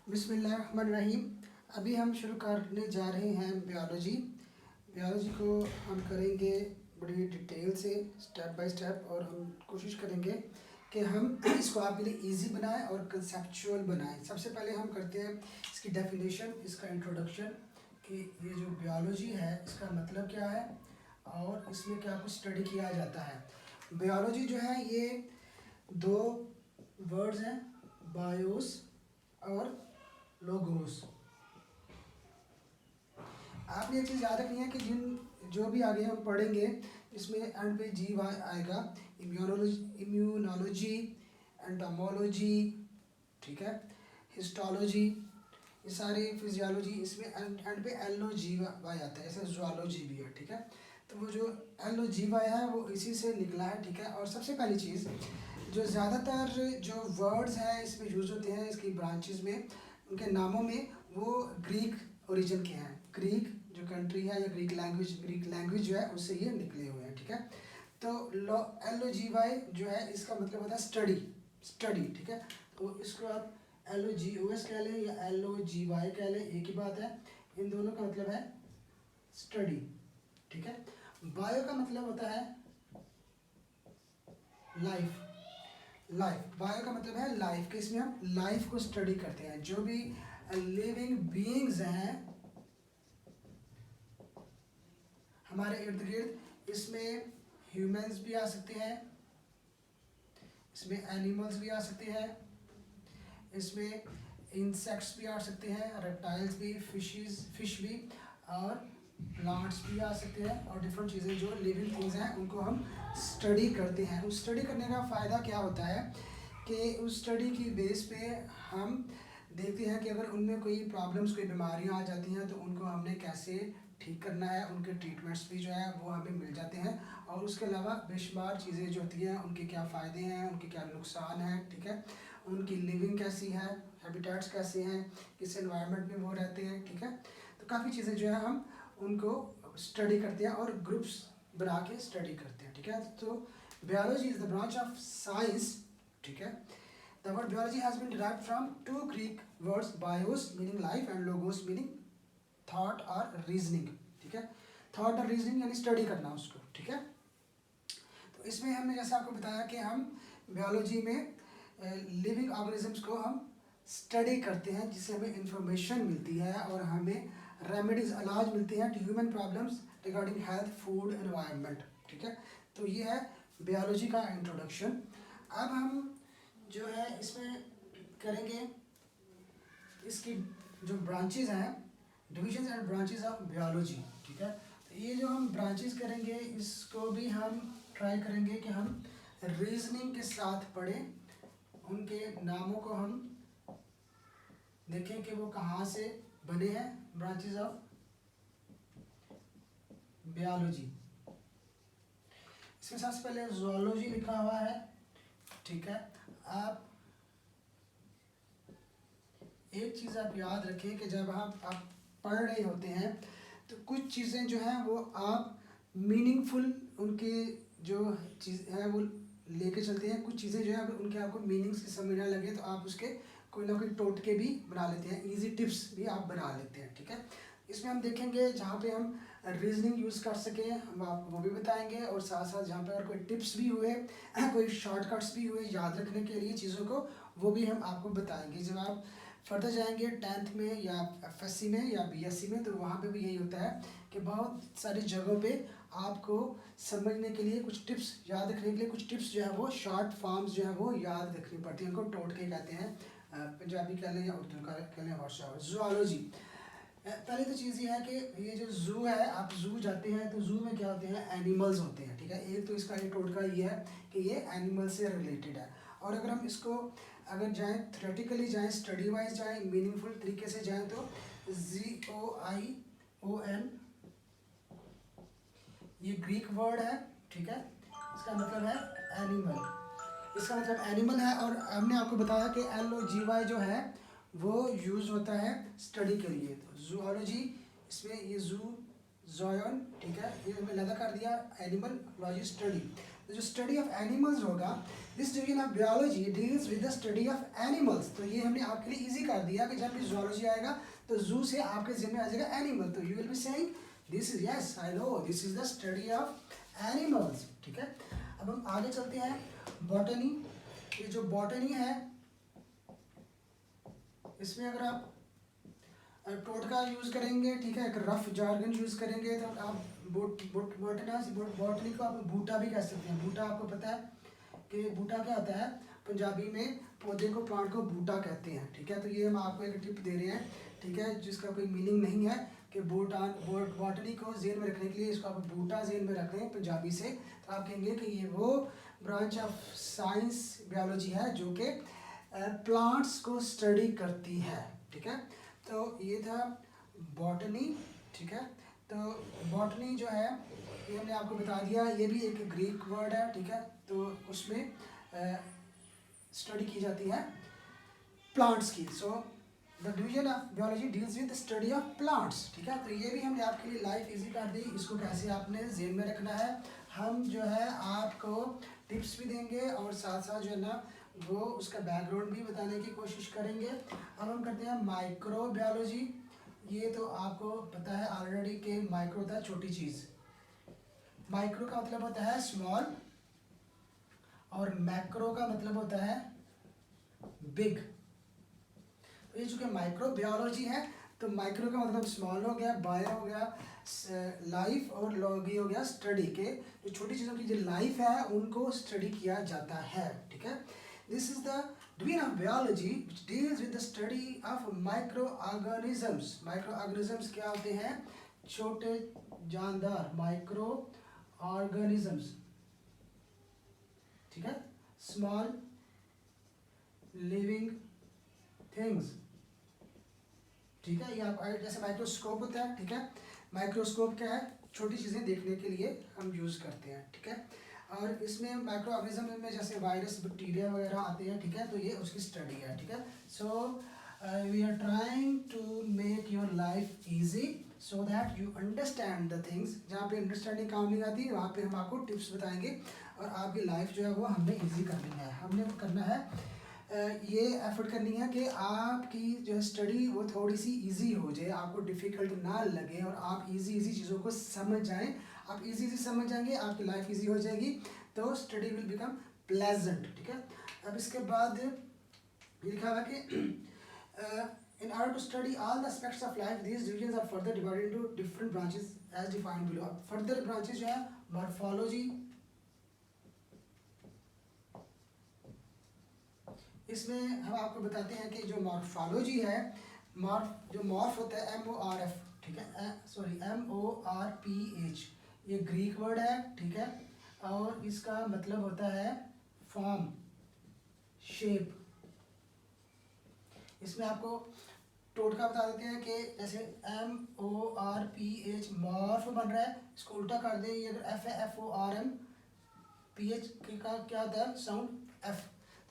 बिस्मिल्लाहिर्रहमानिर्रहीम। अभी हम शुरू करने जा रहे हैं बायोलॉजी। बायोलॉजी को हम करेंगे बड़ी डिटेल से, स्टेप बाय स्टेप, और हम कोशिश करेंगे कि हम इसको आपके लिए इजी बनाएं और कंसेप्चुअल बनाएं। सबसे पहले हम करते हैं इसकी डेफिनेशन, इसका इंट्रोडक्शन, कि ये जो बायोलॉजी है इसका मतलब क्या है और इसमें क्या कुछ स्टडी किया जाता है। बायोलॉजी जो है ये दो वर्ड्स हैं, बायोस और लोगोस। आपने एक चीज़ याद रखनी है कि जो भी आगे हम पढ़ेंगे इसमें एंड पे जी वाई आएगा। इम्यूनोलॉजी, एंटोमोलॉजी, ठीक है, हिस्टोलॉजी, ये सारे फिजियोलॉजी, इसमें एंड पे एल ओ जी वाई आता है। जैसे जूलॉजी भी है, ठीक है। तो वो जो एल ओ जी वाई है वो इसी से निकला है, ठीक है। और सबसे पहली चीज़, जो ज़्यादातर जो वर्ड्स हैं इसमें यूज़ होते हैं इसकी ब्रांचेस में, उनके नामों में, वो ग्रीक ओरिजिन के हैं। ग्रीक जो कंट्री है या ग्रीक लैंग्वेज जो है उससे ये निकले हुए हैं, ठीक है। तो एल ओ जी वाई जो है इसका मतलब होता है स्टडी, स्टडी, ठीक है। तो इसको आप एल ओ जी ओ एस कह लें या एल ओ जी वाई कह लें, एक ही बात है। इन दोनों का मतलब है स्टडी, ठीक है। बायो का मतलब होता है लाइफ। लाइफ, बायो का मतलब है लाइफ, कि इसमें हम लाइफ को स्टडी करते हैं। जो भी लिविंग बीइंग्स हैं हमारे इर्द गिर्द, इसमें ह्यूमंस भी आ सकते हैं, इसमें एनिमल्स भी आ सकते हैं, इसमें इंसेक्ट्स भी आ सकते हैं, रेप्टाइल्स भी, फिश भी, और प्लांट्स भी आ सकते हैं। और डिफरेंट चीज़ें जो लिविंग थिंग्स हैं उनको हम स्टडी करते हैं। उस स्टडी करने का फ़ायदा क्या होता है कि उस स्टडी की बेस पे हम देखते हैं कि अगर उनमें कोई प्रॉब्लम्स, कोई बीमारियां आ जाती हैं तो उनको हमने कैसे ठीक करना है। उनके ट्रीटमेंट्स भी जो है वो हमें मिल जाते हैं। और उसके अलावा बेशुमार चीज़ें जो होती हैं उनके क्या फ़ायदे हैं, उनके क्या नुकसान हैं, ठीक है। उनकी लिविंग कैसी है, हैबिटेट्स कैसे हैं, किस एनवायरनमेंट में वो रहते हैं, ठीक है। तो काफ़ी चीज़ें जो है हम उनको स्टडी करते हैं और ग्रुप्स बना के स्टडी करते हैं, ठीक है। तो biology is the branch of science, ठीक है। The word biology has been derived from two Greek words, bios meaning life and logos meaning thought or reasoning, ठीक है। थॉट और रीजनिंग यानी स्टडी करना उसको, ठीक है। तो इसमें हमने जैसे आपको बताया कि हम बायोलॉजी में लिविंग ऑर्गेनिजम्स को हम स्टडी करते हैं, जिससे हमें इंफॉर्मेशन मिलती है और हमें रेमेडीज, इलाज मिलते हैं to human problems regarding health, food, environment, ठीक है। तो ये है बायोलॉजी का इंट्रोडक्शन। अब हम जो है इसमें करेंगे इसकी जो ब्रांचेज हैं, division and branches of biology, ठीक है। तो ये जो हम ब्रांचेज करेंगे इसको भी हम ट्राई करेंगे कि हम रीजनिंग के साथ पढ़ें। उनके नामों को हम देखें कि वो कहाँ से बने हैं, ब्रांचेज ऑफ बायोलॉजी। इसमें सबसे पहले जूलॉजी लिखा हुआ है, ठीक है। आप एक चीज़ आप याद रखें कि जब आप पढ़ रहे होते हैं तो कुछ चीज़ें जो हैं वो आप मीनिंगफुल उनके जो चीज़ है वो लेके चलते हैं। कुछ चीज़ें जो है अगर उनके आपको मीनिंग्स की समझ ना लगे तो आप उसके कोई ना कोई टोटके भी बना लेते हैं, इजी टिप्स भी आप बना लेते हैं, ठीक है। इसमें हम देखेंगे जहाँ पे हम रीजनिंग यूज़ कर सकें हम आपको वो भी बताएंगे, और साथ साथ जहाँ पे और कोई टिप्स भी हुए, कोई शॉर्टकट्स भी हुए याद रखने के लिए चीज़ों को, वो भी हम आपको बताएंगे। जब आप फर्दर जाएंगे 10th में या एफएससी में या बीएससी में, तो वहाँ पे भी यही होता है कि बहुत सारी जगहों पे आपको समझने के लिए कुछ टिप्स याद रखने के लिए कुछ टिप्स जो है वो शॉर्ट फॉर्म्स जो है वो याद रखनी पड़ती हैं। उनको टोटके कहते हैं, पंजाबी कह लें या उर्दू का कह लें। और जूलॉजी, पहले तो चीज़ ये है कि ये जो जू है, आप जू जाते हैं तो जू में क्या होते हैं, एनिमल्स होते हैं, ठीक है। एक तो इसका ये टोटका ये है कि ये एनिमल से रिलेटेड है। और अगर हम इसको अगर जाएँ थ्योरेटिकली जाएँ, स्टडी वाइज जाएँ, मीनिंगफुल तरीके से जाएँ, तो ZOION ये ग्रीक वर्ड है, ठीक है। इसका मतलब है एनिमल, इसका मतलब एनिमल है। और हमने आपको बताया कि LOGY जो है वो यूज़ होता है स्टडी के लिए। तो जूलॉजी, इसमें ये जू, जॉयन, ठीक है, ये हमें लगा कर दिया, एनिमल लॉजी स्टडी। तो जो स्टडी ऑफ एनिमल्स होगा, this division of biology deals with the study of animals. तो ये हमने आपके लिए इजी कर दिया कि जब भी जूलॉजी आएगा तो जू से आपके जिम्मे आ जाएगा एनिमल, तो you will be saying this is, yes I know this is the study of animals. ठीक है, अब हम आगे चलते हैं बॉटनी। ये जो बॉटनी है इसमें अगर आप टोटका यूज़ करेंगे, ठीक है, एक रफ जार्गन यूज़ करेंगे तो आप बॉटनी को आप बूटा भी कह सकते हैं। बूटा आपको पता है कि बूटा क्या होता है, पंजाबी में पौधे को, प्लांट को बूटा कहते हैं। ठीक है, तो ये हम आपको एक टिप दे रहे हैं, ठीक है, जिसका कोई मीनिंग नहीं है कि बॉटनी को जेन में रखने के लिए इसको आप बूटा जेन में रख लें पंजाबी से, तो आप कहेंगे कि ये वो ब्रांच ऑफ साइंस बायोलॉजी है जो कि प्लांट्स को स्टडी करती है। ठीक है, तो ये था बॉटनी। ठीक है, तो बॉटनी जो है ये हमने आपको बता दिया, ये भी एक ग्रीक वर्ड है। ठीक है, तो उसमें स्टडी की जाती है प्लांट्स की। So the division of biology deals with the study of plants. ठीक है, तो ये भी हमने आपके लिए लाइफ इजी कर दी, इसको कैसे आपने जेन में रखना है। हम जो है आपको टिप्स भी देंगे और साथ साथ जो है ना वो उसका बैकग्राउंड भी बताने की कोशिश करेंगे। अब हम करते हैं माइक्रो बायोलॉजी। ये तो आपको पता है ऑलरेडी कि माइक्रो होता है छोटी चीज़, माइक्रो का मतलब होता है स्मॉल, और मैक्रो का मतलब होता है बिग। तो ये चूँकि माइक्रो बायोलॉजी है तो माइक्रो का मतलब स्मॉल हो गया, बायो हो गया लाइफ, और लॉगी हो गया स्टडी के। जो छोटी चीज़ों की जो लाइफ है उनको स्टडी किया जाता है। ठीक है, this is the division of biology which deals with the study of micro organisms. Micro organisms क्या होते हैं, छोटे जानदार, माइक्रो ऑर्गेनिजम्स। ठीक है, स्मॉल लिविंग थिंग्स। ठीक है, ये आप जैसे माइक्रोस्कोप होता है। ठीक है, माइक्रोस्कोप क्या है, छोटी चीज़ें देखने के लिए हम यूज़ करते हैं। ठीक है, और इसमें माइक्रो ऑर्गेनिज्म में जैसे वायरस, बैक्टीरिया वगैरह आते हैं। ठीक है, तो ये उसकी स्टडी है। ठीक है, so we are trying to make your life easy so that you understand the things. जहाँ पे अंडरस्टैंडिंग काम नहीं आती वहाँ पे हम आपको टिप्स बताएंगे और आपकी लाइफ जो है वो हमने इजी करनी है। हमने करना है ये एफर्ट करनी है कि आपकी जो स्टडी वो थोड़ी सी इजी हो जाए, आपको डिफ़िकल्ट ना लगे और आप इजी चीज़ों को समझ जाएं। आप इजी समझ जाएंगे, आपकी लाइफ इजी हो जाएगी, तो स्टडी विल बिकम प्लेजेंट। ठीक है, अब इसके बाद ये लिखा हुआ कि in order to study all the aspects of life, these divisions are further divided into different branches as defined below. Further branches जो है morphology, इसमें हम आपको बताते हैं कि जो मॉर्फोलॉजी है, जो मॉर्फ होता है MORF, ठीक है, सॉरी MORPH, ये ग्रीक वर्ड है। ठीक है, और इसका मतलब होता है फॉर्म, शेप। इसमें आपको टोटका बता देते हैं कि जैसे MORPH मॉर्फ बन रहा है, इसको उल्टा कर दें, ये अगर FORM, PH का क्या होता है साउंड,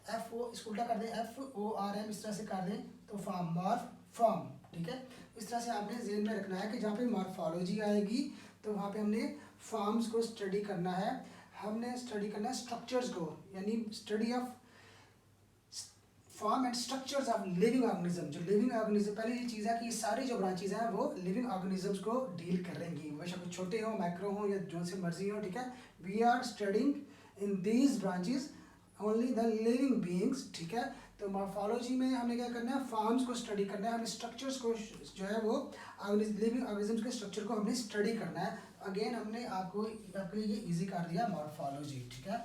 FO, इसको उल्टा कर दें FORM, इस तरह से कर दें तो फॉर्म, मॉर्फ फॉर्म। ठीक है, इस तरह से आपने जेन में रखना है कि जहाँ पे मॉर्फोलॉजी आएगी तो वहाँ पे हमने फॉर्म्स को स्टडी करना है, हमने स्टडी करना है स्ट्रक्चर्स को, यानी study of form and structures of living organism. जो लिविंग ऑर्गेनिज्म, पहले ये चीज़ है कि ये सारी जो ब्रांचेज हैं वो लिविंग ऑर्गेनिजम्स को डील करेंगी, बेशक छोटे हो, माइक्रो हो या जो से मर्जी हो। ठीक है, we are studying in these branches only the living beings. ठीक है, तो मॉर्फोलॉजी में हमने क्या करना है, फॉर्म्स को स्टडी करना है, हमें स्ट्रक्चर्स को जो है वो लिविंग ऑर्गेनिजम्स के स्ट्रक्चर को हमने स्टडी करना है। अगेन हमने आपके लिए इजी कर दिया मॉर्फोलॉजी। ठीक है,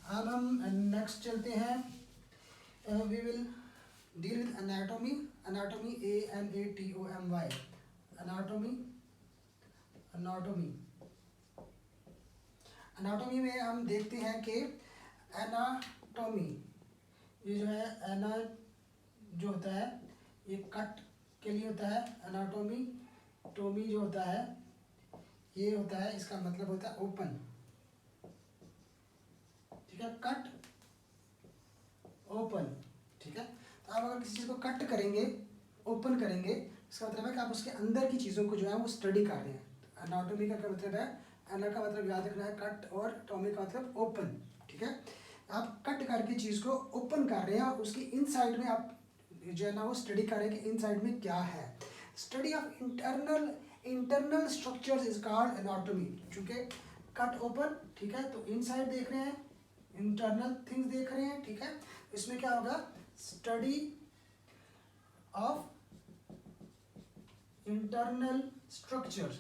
अब हम नेक्स्ट चलते हैं, we will deal with anatomy. Anatomy, ANATOMY, anatomy। anatomy में हम देखते हैं कि anatomy, ये जो है एना जो होता है ये कट के लिए होता है, anatomy, टोमी जो होता है ये होता है, इसका मतलब होता है ओपन। ठीक है, कट, ओपन। ठीक है, तो आप अगर किसी चीज़ को कट करेंगे, ओपन करेंगे, इसका मतलब है कि आप उसके अंदर की चीज़ों को जो है वो स्टडी कर रहे हैं। एनाटॉमी का क्या मतलब है, एनर का मतलब याद रखना है कट, और टॉमी का मतलब ओपन, ठीक है। आप कट करके चीज़ को ओपन कर रहे हैं और उसकी इनसाइड में आप जो है ना वो स्टडी करें कि इनसाइड में क्या है। Study of internal structures is called anatomy. चूंकि कट ओपन, ठीक है, तो इनसाइड देख रहे हैं, इंटरनल थिंग्स देख रहे हैं, ठीक है। इसमें क्या होगा, स्टडी ऑफ इंटरनल स्ट्रक्चर्स,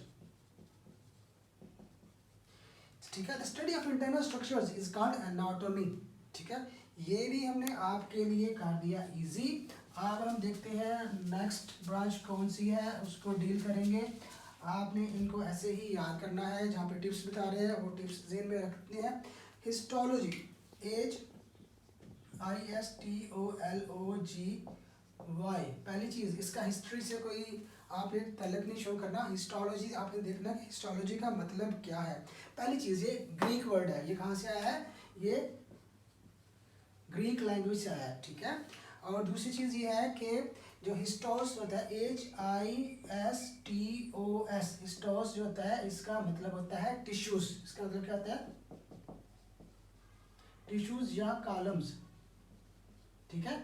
ठीक है। The study of internal structures is called anatomy, ठीक है। ये भी हमने आपके लिए कर दिया इजी। अब हम देखते हैं नेक्स्ट ब्रांच कौन सी है, उसको डील करेंगे। आपने इनको ऐसे ही याद करना है, जहाँ पे टिप्स बता रहे हैं वो टिप्स ज़हन में रखते हैं। हिस्टोलॉजी, HISTOLOGY, पहली चीज़ इसका हिस्ट्री से कोई आपने तलब नहीं शो करना। हिस्टोलॉजी आपने देखना कि हिस्टोलॉजी का मतलब क्या है। पहली चीज़, ये ग्रीक वर्ड है, ये कहाँ से आया है, ये ग्रीक लैंग्वेज से आया है, ठीक है। और दूसरी चीज़ ये है कि जो हिस्टोस होता है, HISTOS, हिस्टोस जो होता है इसका मतलब होता है टिश्यूज। इसका मतलब क्या होता है, टिश्यूज या कॉलम्स, ठीक है।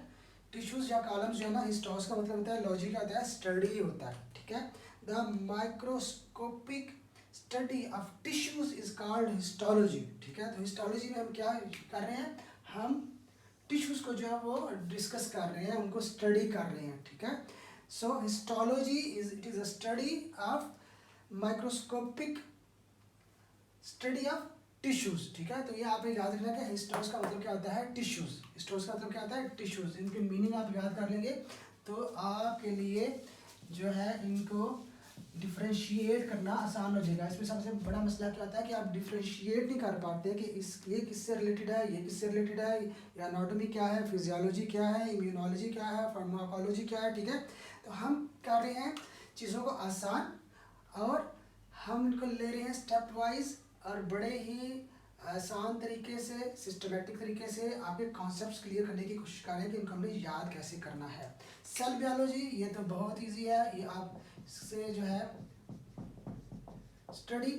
टिश्यूज या कॉलम्स जो है ना, हिस्टोस का मतलब होता है, लॉजी का होता है स्टडी होता है, ठीक है। The microscopic study of tissues is called histology, ठीक है। तो हिस्टोलॉजी में हम क्या कर रहे हैं, हम टिश्यूज को जो है वो डिस्कस कर रहे हैं, उनको स्टडी कर रहे हैं, ठीक है। So histology it is a study of microscopic study of tissues, ठीक है। तो ये आप याद रखना कि हिस्टोस का मतलब क्या होता है, टिश्यूज। हिस्टोस का मतलब क्या होता है, टिश्यूज। इनके मीनिंग आप याद कर लेंगे तो आपके लिए जो है इनको डिफ्रेंशिएट करना आसान हो जाएगा। इसमें सबसे बड़ा मसला क्या होता है कि आप डिफ्रेंशिएट नहीं कर पाते कि ये किससे रिलेटेड है, ये किससे रिलेटेड है, या एनाटॉमी क्या है, फिजियोलॉजी क्या है, इम्यूनोलॉजी क्या है, फार्माकोलॉजी क्या है, ठीक है। तो हम कर रहे हैं चीज़ों को आसान, और हम इनको ले रहे हैं स्टेप वाइज और बड़े ही आसान तरीके से, सिस्टमेटिक तरीके से आपके कॉन्सेप्ट्स क्लियर करने की कोशिश कर रहे हैं कि इनको हमने याद कैसे करना है। सेल बायोलॉजी ये तो बहुत इजी है, ये आप इससे जो है स्टडी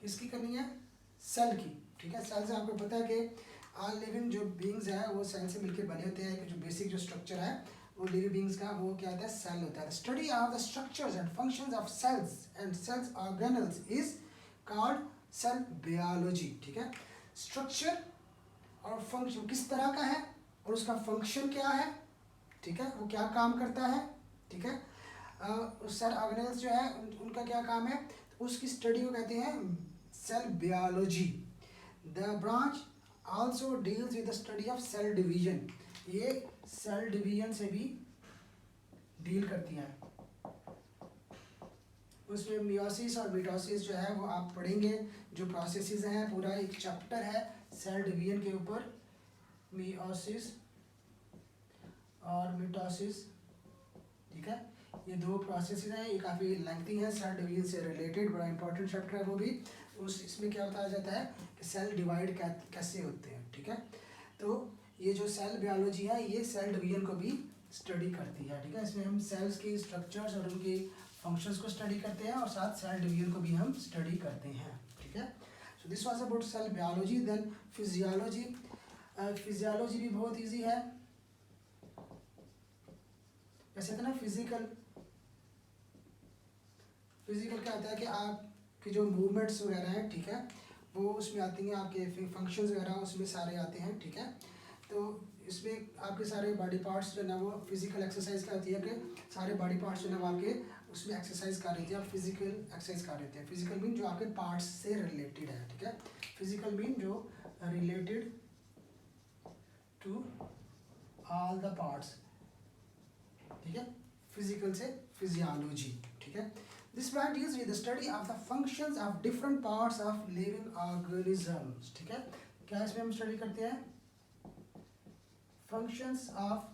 किसकी करनी है, सेल की, ठीक है। सेल से आपको पता है कि ऑल लिविंग जो बीइंग्स है वो सेल से मिलकर बने होते हैं, कि जो बेसिक जो स्ट्रक्चर है वो लिविंग बीइंग्स का वो क्या होता है, सेल होता है। Study of the structures and functions of cells and cells organelles is called cell biology, ठीक है। स्ट्रक्चर और फंक्शन किस तरह का है और उसका फंक्शन क्या है, ठीक है, वो क्या काम करता है, ठीक है। सेल ऑर्गेनल्स जो है उनका क्या काम है, उसकी स्टडी को कहते हैं cell biology. The branch also deals with the study of cell division, ये सेल डिवीजन से भी डील करती है। उसमें मियोसिस और मिटोसिस जो है वो आप पढ़ेंगे, जो प्रोसेसेस हैं, पूरा एक चैप्टर है सेल डिवीजन के ऊपर, मियोसिस और मिटोसिस, ठीक है। ये दो प्रोसेसेस हैं, ये काफ़ी लेंथी हैं, सेल डिवीजन से रिलेटेड बड़ा इंपॉर्टेंट चैप्टर है वो भी। इसमें क्या बताया जाता है कि सेल डिवाइड कैसे होते हैं, ठीक है। तो ये जो सेल बायोलॉजी है ये सेल डिवीजन को भी स्टडी करती है, ठीक है। इसमें हम सेल्स की स्ट्रक्चर्स और उनकी फंक्शंस को स्टडी करते हैं और साथ सेल डिवीजन को भी हम स्टडी करते हैं, ठीक है। So this was about cell biology. Then physiology, physiology भी बहुत इजी है। जैसे था ना फिजिकल क्या होता है कि आपकी जो मूवमेंट्स वगैरह हैं, ठीक है, वो उसमें आती हैं, आपके फंक्शंस वगैरह उसमें सारे आते हैं, ठीक है। तो इसमें आपके सारे बॉडी पार्ट्स जो है ना वो फिजिकल एक्सरसाइज क्या होती है कि सारे बॉडी पार्ट्स जो है ना वो आपके उसमें एक्सरसाइज कर रहे थे, आप फिजिकल एक्सरसाइज कर रहे थे। फिजिकल मीन जो आपके पार्ट्स से रिलेटेड है, ठीक है। फिजिकल मीन जो related to all the parts, ठीक है। फिजिकल से फिजियोलॉजी, ठीक है। This branch deals with the study of the functions of different parts of living organisms, ठीक है। क्या इसमें हम स्टडी करते हैं, functions of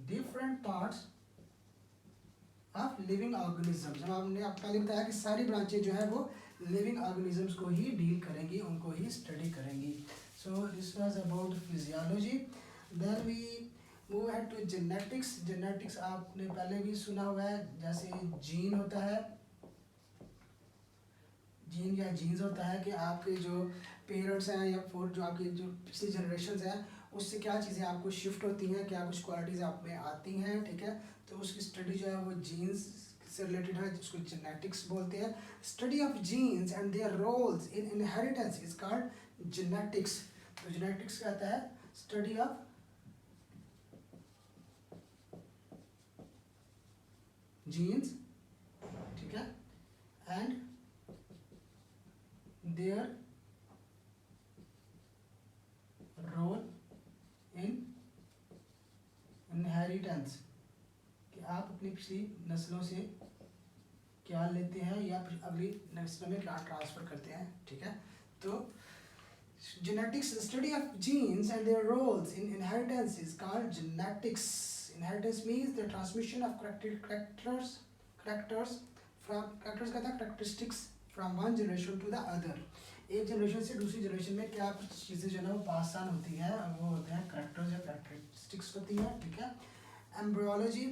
different parts of living organisms. हमने आप पहले बताया कि सारी ब्रांचें जो है वो लिविंग ऑर्गेनिजम्स को ही डील करेंगी, उनको ही स्टडी करेंगी। So this was about physiology. Then we move ahead to genetics. Genetics आपने पहले भी सुना हुआ है, जैसे जीन होता है, जीन या जीन्स होता है कि आपके जो पेरेंट्स हैं या फिर जो आपकी जो पिछली जनरेशन हैं उससे क्या चीज़ें आपको शिफ्ट होती हैं, क्या कुछ क्वालिटीज़ आप में आती हैं, ठीक है। तो उसकी स्टडी जो है वो जीन्स से रिलेटेड है, जिसको जेनेटिक्स बोलते हैं। Study of genes and their roles in inheritance is called genetics. तो जेनेटिक्स कहता है स्टडी ऑफ जीन्स, ठीक है, and their role in inheritance, कि आप अपनी पिछली नस्लों से क्या लेते हैं या फिर अगली नस्लों में क्या ट्रांसफ़र करते हैं, ठीक है। तो genetics, the study of genes and their roles in inheritance is called genetics. Inheritance means the transmission of characters कहता है characteristics from one generation to the other. एक जनरेशन से दूसरी जनरेशन में क्या कुछ चीज़ें जो है ना वो पास ऑन होती हैं, वो होते हैं करैक्टर्स या कैरेक्टरिस्टिक्स होती हैं, ठीक है। एम्ब्रियोलॉजी,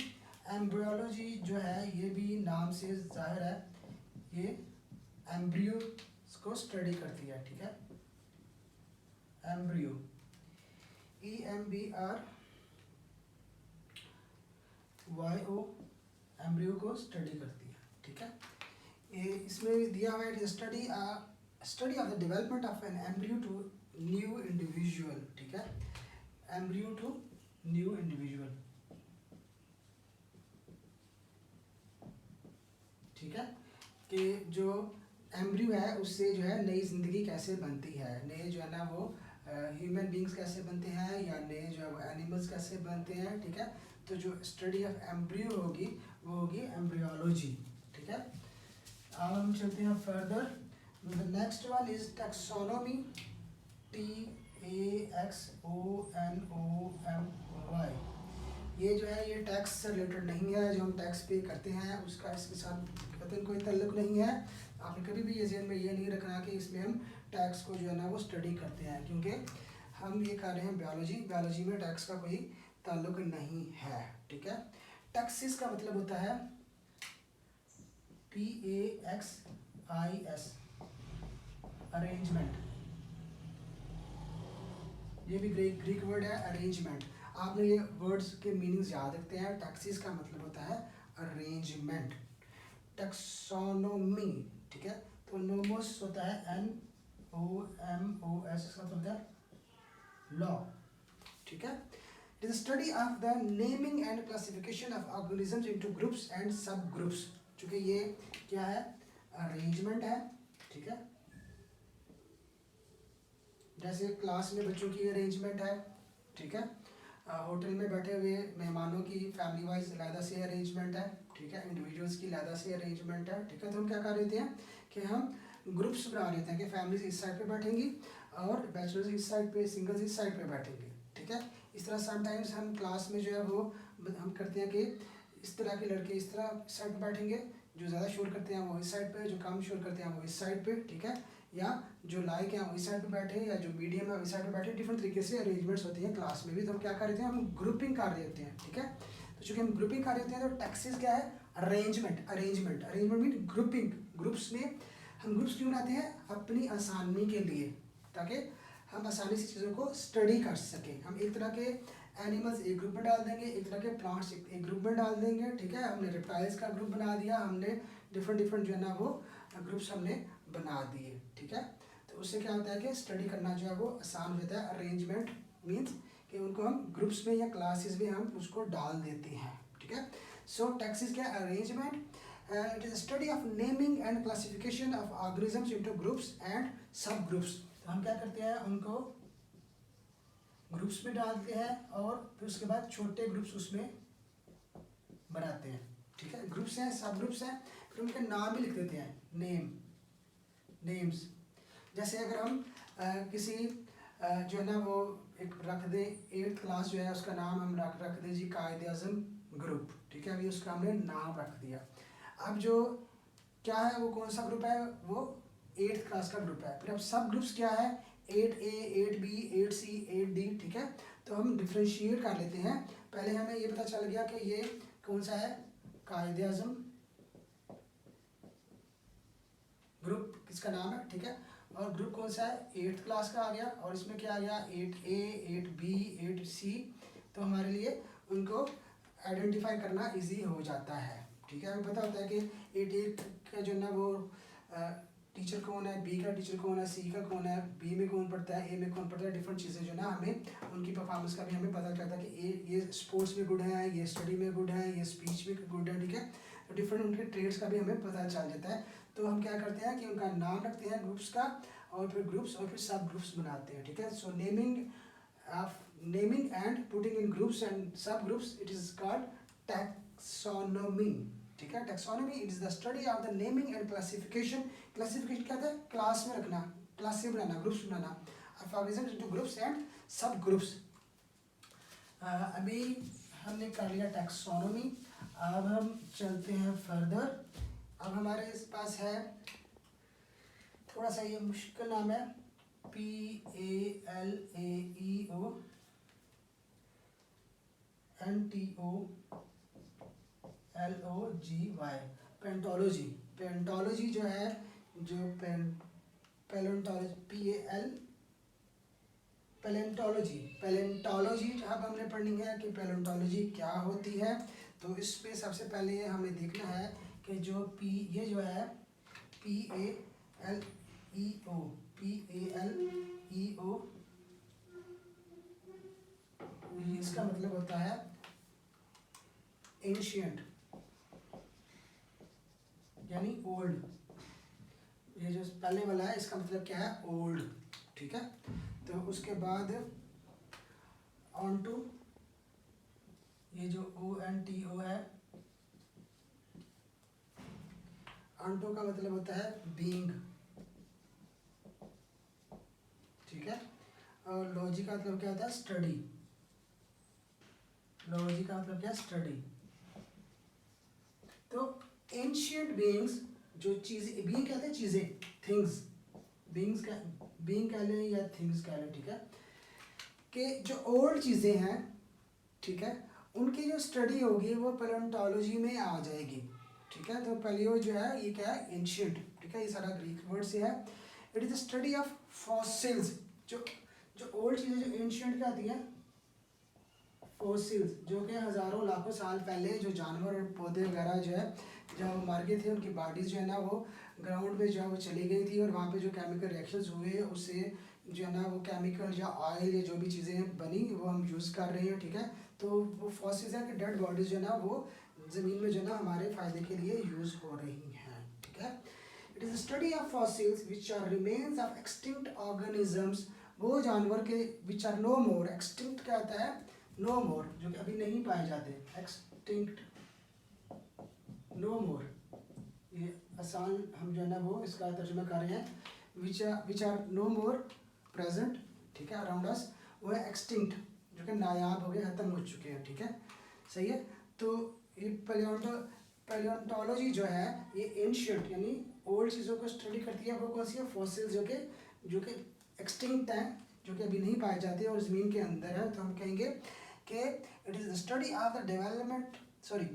एम्ब्रियोलॉजी जो है ये भी नाम से जाहिर है, ये एम्ब्रियो को स्टडी करती है, ठीक है। एम्ब्रियो, EMBRYO, एम्ब्रियो को स्टडी करती है, ठीक है। ये इसमें दिया हुआ है study of the development of an embryo to new individual, ठीक है। एम्ब्रियो टू न्यू इंडिविजुअल, ठीक है, कि जो एम्ब्रियो है उससे जो है नई ज़िंदगी कैसे बनती है, नए जो है ना वो ह्यूमन बींग्स कैसे बनते हैं या नए जो है वो एनिमल्स कैसे बनते हैं, ठीक है। तो जो स्टडी ऑफ एम्ब्रियो होगी वो होगी एम्ब्रियोलॉजी, ठीक है। अब हम चलते हैं further. The next one is taxonomy, TAXONOMY। ये जो है ये टैक्स से रिलेटेड नहीं है, जो हम टैक्स पे करते हैं उसका इसके साथ कोई ताल्लुक नहीं है। आपने कभी भी ये ज़हन में ये नहीं रखना कि इसमें हम टैक्स को जो है ना वो स्टडी करते हैं, क्योंकि हम ये कर रहे हैं बायोलॉजी में टैक्स का कोई ताल्लुक नहीं है, ठीक है। टैक्सिस का मतलब होता है TAXIS, अरेंजमेंट। ये भी ग्रीक वर्ड है अरेंजमेंट। आपने ये वर्ड्स के मीनिंग्स याद रखते हैं। टैक्सिस का मतलब होता है अरेंजमेंट। टैक्सोनोमी, ठीक है, तो नोमोस होता है NOMOS, इसका मतलब होता है लॉ, ठीक है। It is study of the naming and classification of organisms into groups and sub groups. चूँकि ये क्या है, अरेंजमेंट है, ठीक है। जैसे क्लास में बच्चों की अरेंजमेंट है, ठीक है। होटल में बैठे हुए मेहमानों की फैमिली वाइज अलहदा से अरेंजमेंट है, ठीक है। इंडिविजुअल्स की अलहदा से अरेंजमेंट है, ठीक है। तो हम क्या कर रहे हैं कि हम ग्रुप्स बना लेते हैं कि फैमिलीज इस साइड पे बैठेंगी और बैचलर्स इस साइड पे, सिंगल्स इस साइड पे बैठेंगे, ठीक है। इस तरह समटाइम्स हम क्लास में जो है वो हम करते हैं कि इस तरह के लड़के इस तरह इस साइड पे बैठेंगे, जो ज़्यादा शोर करते हैं वो इस साइड पे, जो कम शोर करते हैं वो इस साइड पे, ठीक है। या जो लाइक है वो इस साइड पे बैठे या जो मीडियम है इस साइड पे बैठे। डिफरेंट तरीके से अरेंजमेंट्स होती हैं क्लास में भी। तो हम क्या कर रहे हैं, हम ग्रुपिंग कर रहे होते हैं, ठीक है। तो चूँकि हम ग्रुपिंग कर रहे होते हैं तो टैक्सिस क्या है, अरेंजमेंट मीन ग्रुपिंग। ग्रुप्स में हम ग्रुप्स क्यों बनाते हैं, अपनी आसानी के लिए, ताकि हम आसानी से चीज़ों को स्टडी कर सकें। हम एक तरह के एनिमल्स एक ग्रुप में डाल देंगे, एक तरह के प्लांट्स एक ग्रुप में डाल देंगे, ठीक है। हमने रेप्टाइल्स का ग्रुप बना दिया, हमने डिफरेंट जो है ना वो ग्रुप्स हमने बना दिए, ठीक है। तो उससे क्या होता है कि स्टडी करना जो है वो आसान होता है। अरेंजमेंट मीन्स कि उनको हम ग्रुप्स में या क्लासेस में हम उसको डाल देते हैं, ठीक है। सो टैक्सिस क्या, arrangement. It is study of naming and classification of organisms into groups and sub groups. तो हम क्या करते हैं, उनको ग्रुप्स में डालते हैं और फिर उसके बाद छोटे ग्रुप्स उसमें बनाते हैं, ठीक है। ग्रुप्स हैं, सब ग्रुप्स हैं, फिर उनके नाम भी लिख देते हैं, नेम्स। जैसे अगर हम किसी जो है ना वो एक रख दें, 8th क्लास जो है उसका नाम हम रख दें जी कायद-ए-आज़म ग्रुप, ठीक है। अभी उसका हमने नाम रख दिया। अब जो क्या है वो कौन सा ग्रुप है, वो 8th क्लास का ग्रुप है। फिर अब सब ग्रुप्स क्या है, 8A, 8B, 8C, 8D, ठीक है। तो हम डिफ्रेंशिएट कर लेते हैं। पहले हमें ये पता चल गया कि ये कौन सा है, कायद-ए-आज़म ग्रुप किसका नाम है, ठीक है। और ग्रुप कौन सा है, 8th क्लास का आ गया, और इसमें क्या आ गया 8A 8B 8C। तो हमारे लिए उनको आइडेंटिफाई करना इजी हो जाता है, ठीक है। हमें पता होता है कि 8A का जो ना वो टीचर कौन है, बी का टीचर कौन है, सी का कौन है, बी में कौन पढ़ता है, ए में कौन पढ़ता है, डिफरेंट चीज़ें जो ना हमें उनकी परफॉर्मेंस का भी हमें पता चलता है कि ये स्पोर्ट्स में गुड है, ये स्टडी में गुड है, ये स्पीच में गुड है, ठीक है। तो डिफरेंट उनके ट्रेड्स का भी हमें पता चल जाता है। तो हम क्या करते हैं कि उनका नाम रखते हैं ग्रुप्स का, और फिर ग्रुप्स और फिर सब ग्रुप्स बनाते हैं, ठीक है। So naming and putting in groups and sub groups, it is called taxonomy, ठीक है। Taxonomy it is the study of the naming and classification. Classification क्या होता है, क्लास में रखना, क्लास से बनाना, ग्रुप्स बनाना, organisation into groups and sub groups. अभी हमने कर लिया टैक्सोनॉमी, अब हम चलते हैं फर्दर। अब हमारे इस पास है थोड़ा सा ये मुश्किल नाम है, PALAEONTOLOGY, पेंटोलॉजी। पेंटोलॉजी जो है, जो पैलेंटोलॉजी अब हमने पढ़नी है कि पैलेंटोलॉजी क्या होती है। तो इस पे सबसे पहले हमें देखना है कि जो ये जो है PALEO, इसका मतलब होता है एंशियंट यानी ओल्ड। ये जो पहले वाला है इसका मतलब क्या है, ओल्ड, ठीक है। तो उसके बाद ऑन टू, ये जो ONTO है, ऑनटो का मतलब होता है बीइंग, ठीक है। और लॉजी का मतलब क्या होता है, स्टडी। लॉजी का मतलब क्या है, स्टडी। तो एंशियंट बीइंग्स, जो चीजें, बीइंग कहते हैं चीजें, थिंग्स, बीइंग्स का बीइंग कह लें या थिंग्स कह लें, ठीक है। कि जो ओल्ड चीजें हैं, ठीक है, उनकी जो स्टडी होगी वो पैलेंटोलॉजी में आ जाएगी, ठीक है। तो पैलियो जो है ये क्या है, एंशियंट, ठीक है, ये सारा ग्रीक वर्ड से है। It is the study of fossils, जो जो ओल्ड चीजें जो एंशियंट कहती हैं, फॉसिल्स, जो कि हज़ारों लाखों साल पहले जो जानवर और पौधे वगैरह जो है जब मर गए थे, उनकी बॉडीज़ जो है ना वो ग्राउंड में जो है वो चली गई थी, और वहाँ पे जो केमिकल रिएक्शंस हुए उससे जो है ना वो केमिकल या ऑयल या जो भी चीज़ें बनी वो हम यूज़ कर रहे हैं, ठीक है। तो वो फॉसिल्स हैं कि डेड बॉडीज़ जो है ना वो ज़मीन में जो है ना हमारे फ़ायदे के लिए यूज़ हो रही हैं, ठीक है। It is study of fossils which are remains of extinct organisms, वो जानवर के which are no more, extinct क्या होता है, नो मोर, जो कि अभी नहीं पाए जाते, एक्सटिंक्ट, नो मोर, ये आसान हम जो है ना वो इसका तर्जुमा कर रहे हैं, which are no more present, ठीक है, अराउंड अस, वो है एक्सटिंक्ट, जो कि नायाब हो गए, ख़त्म हो चुके हैं, ठीक है, सही है। तो ये पैलियोंटोलॉजी जो है ये एंशिएंट यानी ओल्ड चीज़ों को स्टडी करती है। वो कौन सी है, फॉसिल्स, जो कि एक्सटिंक्ट हैं, जो कि अभी नहीं पाए जाते और ज़मीन के अंदर है। तो हम कहेंगे कि it is the study of the development, sorry,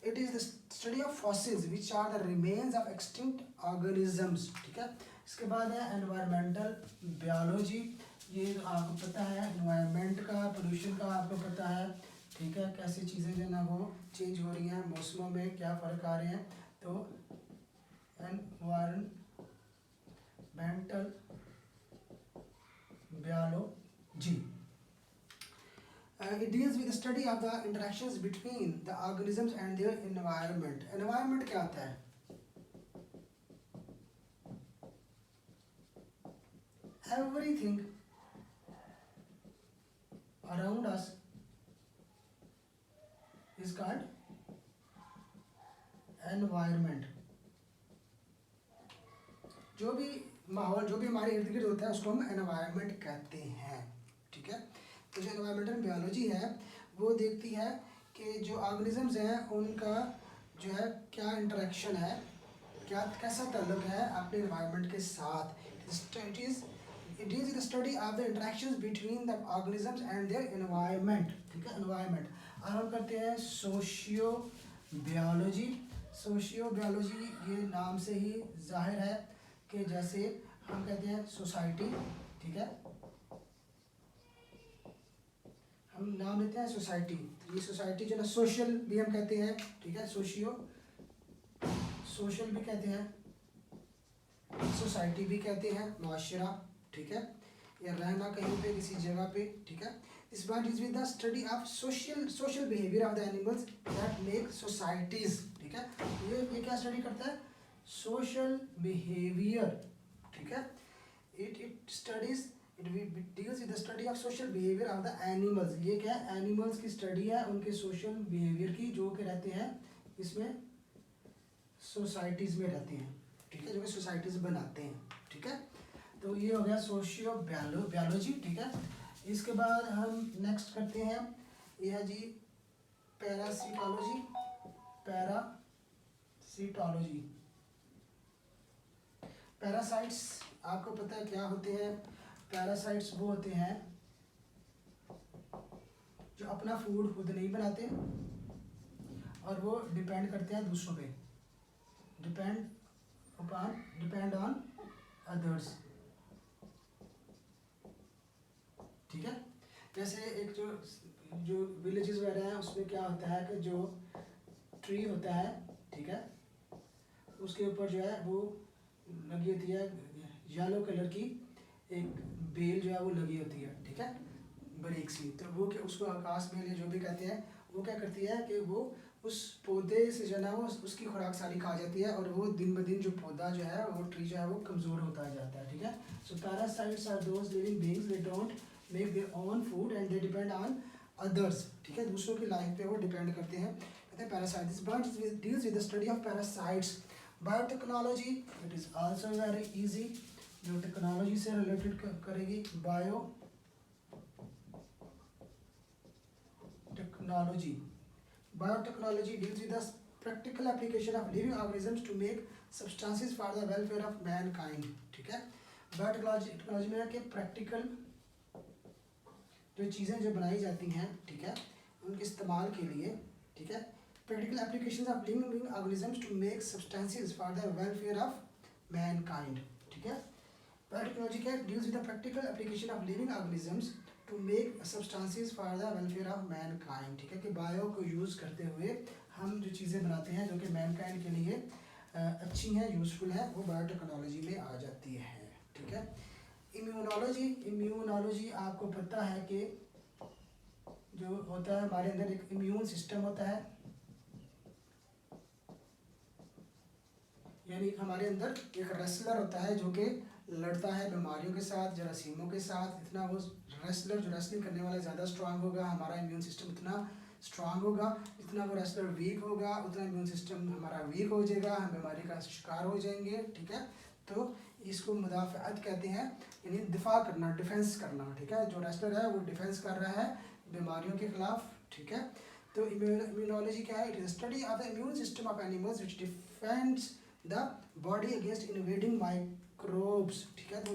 it is the study of fossils which are the remains of extinct organisms, ठीक है। इसके बाद है एनवायरमेंटल बायोलॉजी, ये आपको पता है एनवायरनमेंट का, पोल्यूशन का आपको पता है, ठीक है, कैसी चीज़ें जो है ना वो चेंज हो रही हैं, मौसमों में क्या फ़र्क आ रहे हैं। तो environmental biology, it deals with the study of the interactions between the organisms and their environment. environment क्या होता है, everything around us is called environment. जो भी माहौल, जो भी हमारे इर्द गिर्द होता है उसको हम एनवायरनमेंट कहते हैं, ठीक है। तो जो एनवायरमेंटल बायोलॉजी है वो देखती है कि जो ऑर्गेनिजम्स हैं उनका जो है क्या इंटरेक्शन है, क्या कैसा ताल्लुक है अपने एनवायरनमेंट के साथ। It is the study of the interactions between the organisms and their environment, ठीक है, एनवायरनमेंट। अब हम करते हैं सोशियो बायोलॉजी। सोशियो बायोलॉजी ये नाम से ही जाहिर है, के जैसे हम कहते हैं सोसाइटी, ठीक है, हम नाम लेते हैं सोसाइटी। ये सोसाइटी जो ना सोशल भी हम कहते हैं, ठीक है, सोशल भी कहते हैं, सोसाइटी भी कहते हैं, माशरा, ठीक है, या रहना कहीं पे किसी जगह पे, ठीक है। इस bar is with the study of social behaviour of the animals that make societies, ठीक है। ये क्या स्टडी करता है? सोशल बिहेवियर, ठीक है। It studies it deals with the study of social behaviour of the animals. ये क्या है? एनिमल्स की स्टडी है, उनके सोशल बिहेवियर की, जो के रहते हैं इसमें सोसाइटीज में रहते हैं, ठीक है, जो कि सोसाइटीज बनाते हैं, ठीक है। तो ये हो गया सोशियो बायोलॉजी, ठीक है। इसके बाद हम नेक्स्ट करते हैं, यह है जी पैरासीटोलॉजी। पैरासाइट्स आपको पता है क्या होते हैं? पैरासाइट्स वो होते हैं जो अपना फूड खुद नहीं बनाते और वो डिपेंड करते हैं दूसरों पे, डिपेंड ऑन अदर्स, ठीक है। जैसे एक जो विलेजेस वगैरह हैं उसमें क्या होता है कि जो ट्री होता है, ठीक है, उसके ऊपर जो है वो लगी होती है येलो कलर की एक बेल जो है वो लगी होती है, ठीक है, बारीक सी। तो वो उसको आकाश बेल या जो भी कहते हैं, वो क्या करती है कि वो उस पौधे से जो है ना वो उसकी खुराक सारी खा जाती है और वो दिन ब दिन जो पौधा जो है वो ट्री जो है वो कमज़ोर होता जाता है, ठीक है। So parasites are those living beings they don't make their own food and they depend on others, ठीक है, दूसरों की लाइफ पे वो डिपेंड करते हैं, कहते हैं parasites. But deals with the study of parasites. Biotechnology it is also very easy, जो टेक्नोलॉजी से रिलेटेड करेगी। Biotechnology deals with the practical application of living organisms to make substances for the welfare of mankind, ठीक है। Biotechnology में कि practical जो चीज़ें जो बनाई जाती हैं, ठीक है, उनके इस्तेमाल के लिए, ठीक है, practical application of living organisms to make substances for the welfare of mankind, ठीक है। बायोटेक्नोलॉजी क्या deals with the practical application of living organisms to make substances for the welfare of mankind, ठीक है, कि बायो को use करते हुए हम जो चीज़ें बनाते हैं जो कि मैनकाइंड के लिए अच्छी हैं, यूज़फुल हैं, वो बायोटेक्नोलॉजी में आ जाती है, ठीक है। इम्यूनोलॉजी आपको पता है कि जो होता है हमारे अंदर एक इम्यून सिस्टम होता है, यानी हमारे अंदर एक रेसलर होता है जो कि लड़ता है बीमारियों के साथ, जरासीमों के साथ। इतना वो रेसलर जो रेसलिंग करने वाला ज़्यादा स्ट्रांग होगा, हमारा इम्यून सिस्टम उतना स्ट्रांग होगा। जितना वो रेसलर वीक होगा उतना इम्यून सिस्टम हमारा वीक हो जाएगा, हम बीमारी का शिकार हो जाएंगे, ठीक है। तो इसको मुदाफ़अत कहते हैं, यानी दिफा करना, डिफेंस करना, ठीक है। जो रेसलर है वो डिफेंस कर रहा है बीमारियों के खिलाफ, ठीक है। तो इम्यूनोलॉजी क्या है? It is study of the immune system of animals which defends the body against invading microbes, ठीक है। तो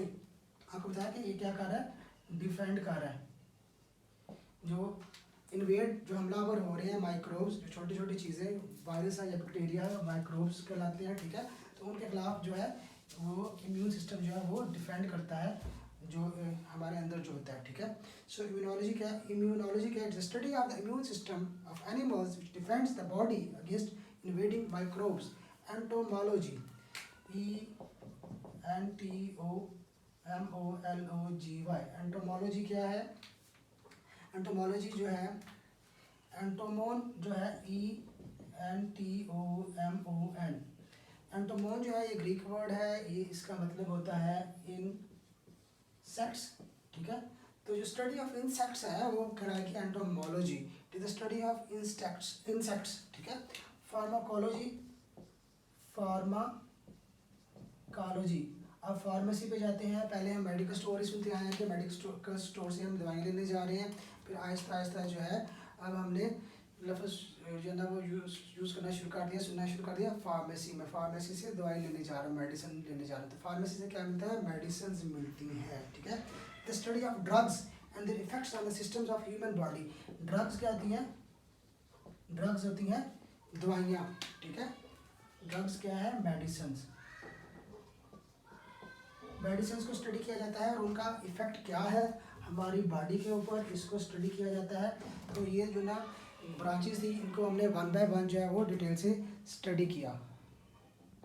आपको बताया कि ये क्या कर रहा है? डिफेंड कर रहा है। जो इन्वेड जो हमलावर हो रहे हैं माइक्रोब्स, जो छोटी छोटी चीज़ें वायरस है या बैक्टीरिया है, माइक्रोब्स कहलाते हैं, ठीक है। तो उनके खिलाफ जो है वो इम्यून सिस्टम जो है वो डिफेंड करता है, जो हमारे अंदर जो होता है, ठीक है। सो इम्यूनोलॉजी क्या है? इम्यूनोलॉजी क्या है? Study of the immune system of animals which defends the body against invading microbes. Entomology, ENTOMOLOGY। Entomology क्या है? एंटोमोलॉजी जो है, एंटोमोन जो है ENTOMON। एंटोमोन जो है ये ग्रीक वर्ड है, ये इसका मतलब होता है इंसेक्ट्स, ठीक है। तो जो स्टडी ऑफ इंसेक्ट्स है वो कहलाएगी entomology. It is the study of insects, ठीक है। फार्माकोलॉजी, अब फार्मेसी पे जाते हैं। पहले हम मेडिकल स्टोर ही सुनते आए हैं कि मेडिकल स्टोर से हम दवाई लेने जा रहे हैं, फिर आहिस्ता आहिस्ता जो है अब हमने लफ्ज़ जो है ना वो यूज़ करना शुरू कर दिया, सुनना शुरू कर दिया फार्मेसी में। फार्मेसी से दवाई लेने जा रहा हूँ, मेडिसिन लेने जा रहा हूँ। तो फार्मेसी से क्या मिलता है? मेडिसिन मिलती हैं, ठीक है। The study of drugs and there effects on the systems of human body. Drugs क्या होती हैं? ड्रग्स होती हैं दवाइयाँ, ठीक है। ड्रग्स क्या है? मेडिसिन। मेडिसिन को स्टडी किया जाता है और उनका इफेक्ट क्या है हमारी बॉडी के ऊपर, इसको स्टडी किया जाता है। तो ये जो ना ब्रांचेस थी इनको हमने वन बाय वन जो है वो डिटेल से स्टडी किया।